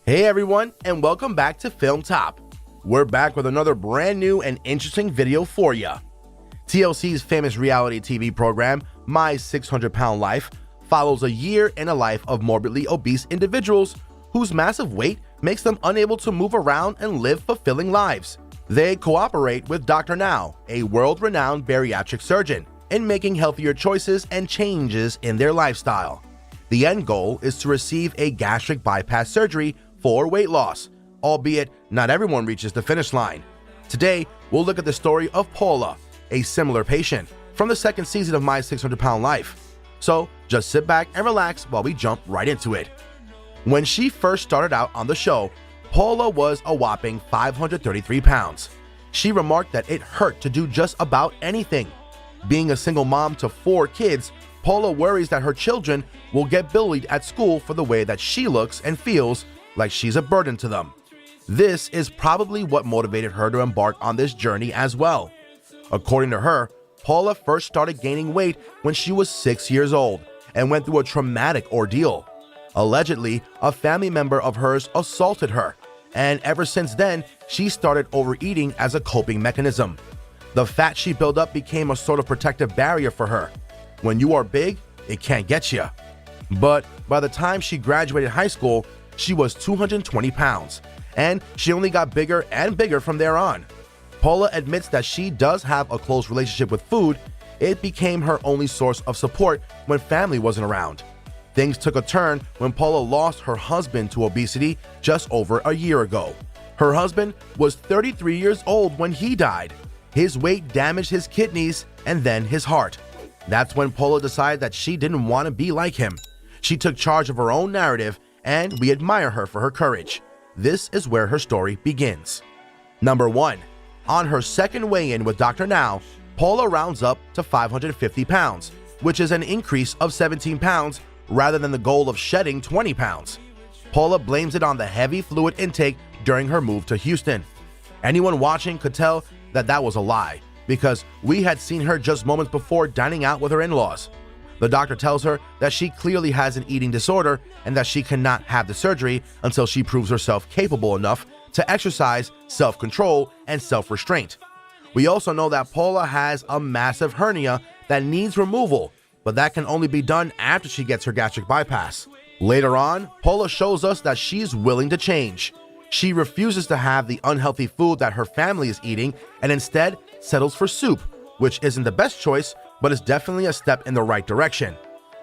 Hey everyone, and welcome back to Film Top. We're back with another brand new and interesting video for ya. TLC's famous reality TV program, My 600 Pound Life, follows a year in a life of morbidly obese individuals whose massive weight makes them unable to move around and live fulfilling lives. They cooperate with Dr. Now, a world-renowned bariatric surgeon, in making healthier choices and changes in their lifestyle. The end goal is to receive a gastric bypass surgery for weight loss, albeit not everyone reaches the finish line. Today, we'll look at the story of Paula, a similar patient, from the second season of My 600 Pound Life. So just sit back and relax while we jump right into it. When she first started out on the show, Paula was a whopping 533 pounds. She remarked that it hurt to do just about anything. Being a single mom to 4 kids, Paula worries that her children will get bullied at school for the way that she looks and feels like she's a burden to them. This is probably what motivated her to embark on this journey as well. According to her, Paula first started gaining weight when she was 6 years old and went through a traumatic ordeal. Allegedly, a family member of hers assaulted her, and ever since then, she started overeating as a coping mechanism. The fat she built up became a sort of protective barrier for her. When you are big, it can't get you. But by the time she graduated high school, she was 220 pounds, and she only got bigger and bigger from there on. Paula admits that she does have a close relationship with food. It became her only source of support when family wasn't around. Things took a turn when Paula lost her husband to obesity just over a year ago. Her husband was 33 years old when he died. His weight damaged his kidneys and then his heart. That's when Paula decided that she didn't want to be like him. She took charge of her own narrative, and we admire her for her courage. This is where her story begins. Number 1. On her second weigh-in with Dr. Now, Paula rounds up to 550 pounds, which is an increase of 17 pounds rather than the goal of shedding 20 pounds. Paula blames it on the heavy fluid intake during her move to Houston. Anyone watching could tell that that was a lie, because we had seen her just moments before dining out with her in-laws. The doctor tells her that she clearly has an eating disorder and that she cannot have the surgery until she proves herself capable enough to exercise self-control and self-restraint. We also know that Paula has a massive hernia that needs removal, but that can only be done after she gets her gastric bypass. Later on, Paula shows us that she's willing to change. She refuses to have the unhealthy food that her family is eating and instead settles for soup, which isn't the best choice, but is definitely a step in the right direction.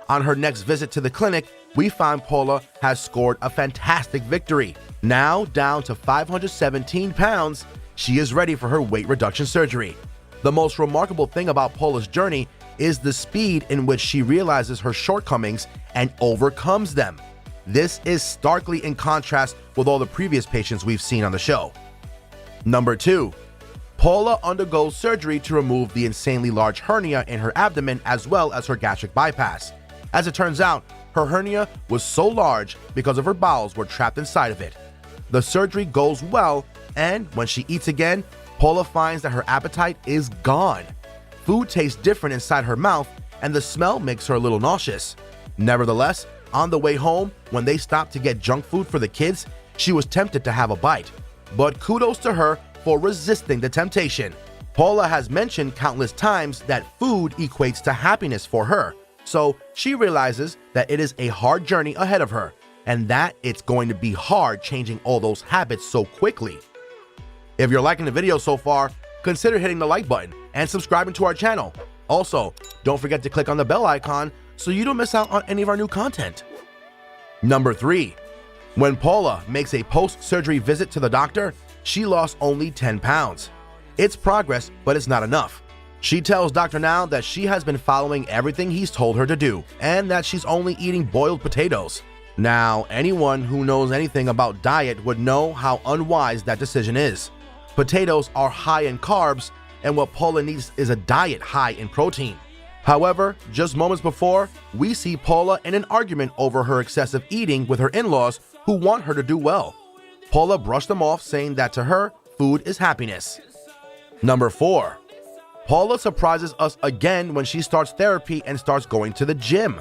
On her next visit to the clinic, we find Paula has scored a fantastic victory. Now down to 517 pounds, she is ready for her weight reduction surgery. The most remarkable thing about Paula's journey is the speed in which she realizes her shortcomings and overcomes them. This is starkly in contrast with all the previous patients we've seen on the show. Number 2. Paula undergoes surgery to remove the insanely large hernia in her abdomen as well as her gastric bypass. As it turns out, her hernia was so large because of her bowels were trapped inside of it. The surgery goes well, and when she eats again, Paula finds that her appetite is gone. Food tastes different inside her mouth, and the smell makes her a little nauseous. Nevertheless, on the way home, when they stopped to get junk food for the kids, she was tempted to have a bite. But kudos to her for resisting the temptation. Paula has mentioned countless times that food equates to happiness for her, so she realizes that it is a hard journey ahead of her, and that it's going to be hard changing all those habits so quickly. If you're liking the video so far, consider hitting the like button and subscribing to our channel. Also, don't forget to click on the bell icon so you don't miss out on any of our new content. Number 3. When Paula makes a post-surgery visit to the doctor, she lost only 10 pounds. It's progress, but it's not enough. She tells Dr. Now that she has been following everything he's told her to do, and that she's only eating boiled potatoes. Now, anyone who knows anything about diet would know how unwise that decision is. Potatoes are high in carbs, and what Paula needs is a diet high in protein. However, just moments before, we see Paula in an argument over her excessive eating with her in-laws who want her to do well. Paula brushed them off, saying that to her, food is happiness. Number 4. Paula surprises us again when she starts therapy and starts going to the gym.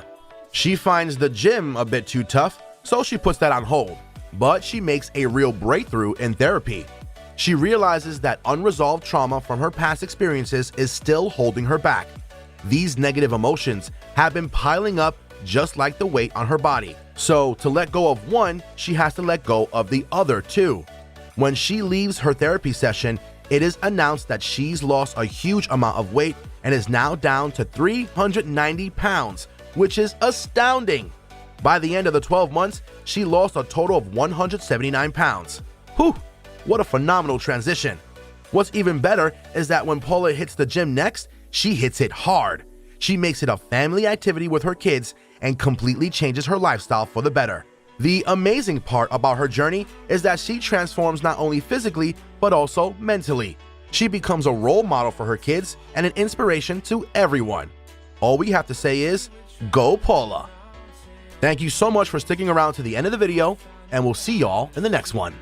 She finds the gym a bit too tough, so she puts that on hold. But she makes a real breakthrough in therapy. She realizes that unresolved trauma from her past experiences is still holding her back. These negative emotions have been piling up just like the weight on her body. So to let go of one, she has to let go of the other too. When she leaves her therapy session, it is announced that she's lost a huge amount of weight and is now down to 390 pounds, which is astounding. By the end of the 12 months, she lost a total of 179 pounds. Whew, what a phenomenal transition. What's even better is that when Paula hits the gym next, she hits it hard. She makes it a family activity with her kids and completely changes her lifestyle for the better. The amazing part about her journey is that she transforms not only physically, but also mentally. She becomes a role model for her kids and an inspiration to everyone. All we have to say is, go Paula! Thank you so much for sticking around to the end of the video, and we'll see y'all in the next one.